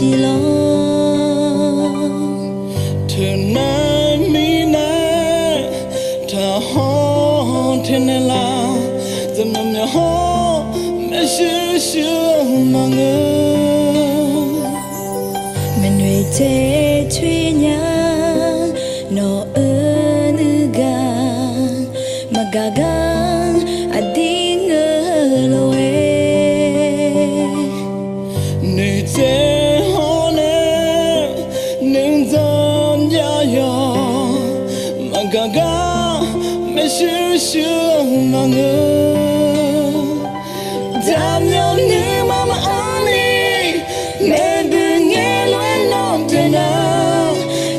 chỉ lo thường nay mi nay thà ho thiên la dầm nằm nhà ho mẹ xưa xưa mà ngơ mình nuôi chế truy nhang nó ơ nữ gan mà gà gan à đi ngơ lối nữ chế ho nè nên dần ya ya mà gà gà mẹ xưa xưa mà ngơ dám nhau như mama ani mẹ đừng nghe lời nói thế nào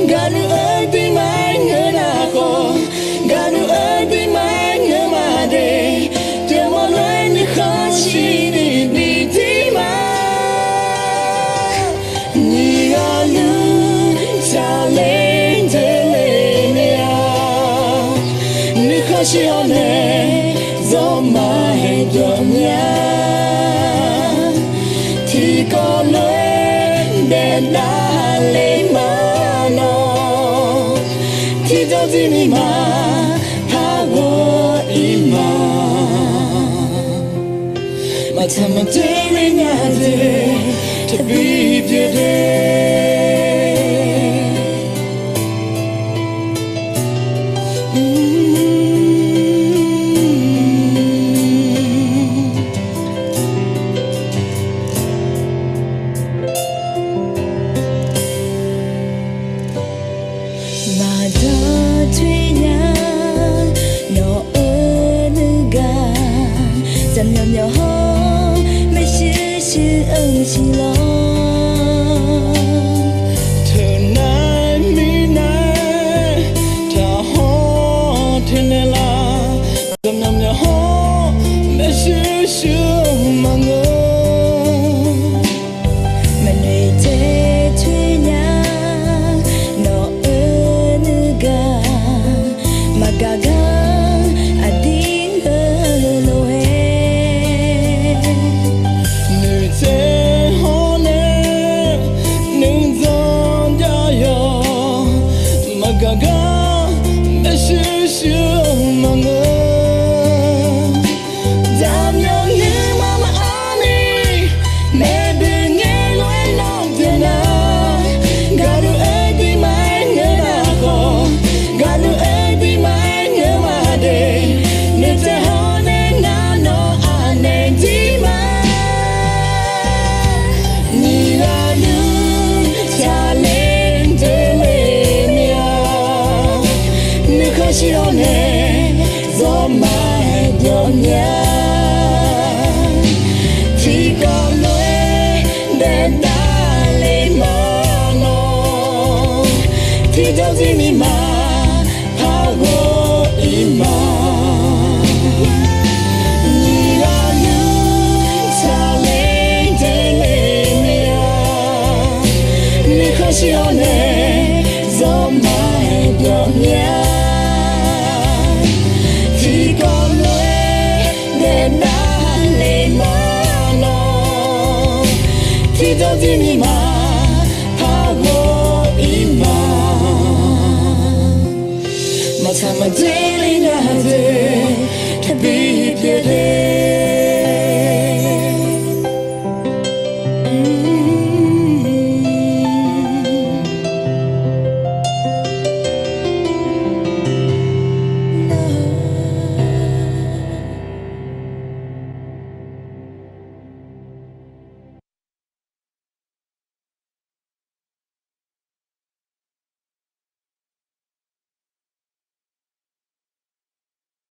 gà nữ ơi tim anh ngỡ đã có gà nữ ơi tim anh ngỡ mà để theo mọi lời như khó chỉ đi đi tim anh như gà nữ cha lên thế lên nhà nữ khó chỉ ở đây gió mà hết dòng nhà thì có lên để đã lên mà nó thì đâu gì mi mà tha vô im mà thầm mà chơi với nhà gì thật bị biết đấy mà đó truy nhang nó ơ nữ gan dầm nhầm nhỏ ho mấy chữ ông chỉ lo thường nay mi nay thà ho thiên la dầm nhầm nhỏ ho mẹ xưa xưa mà ngơ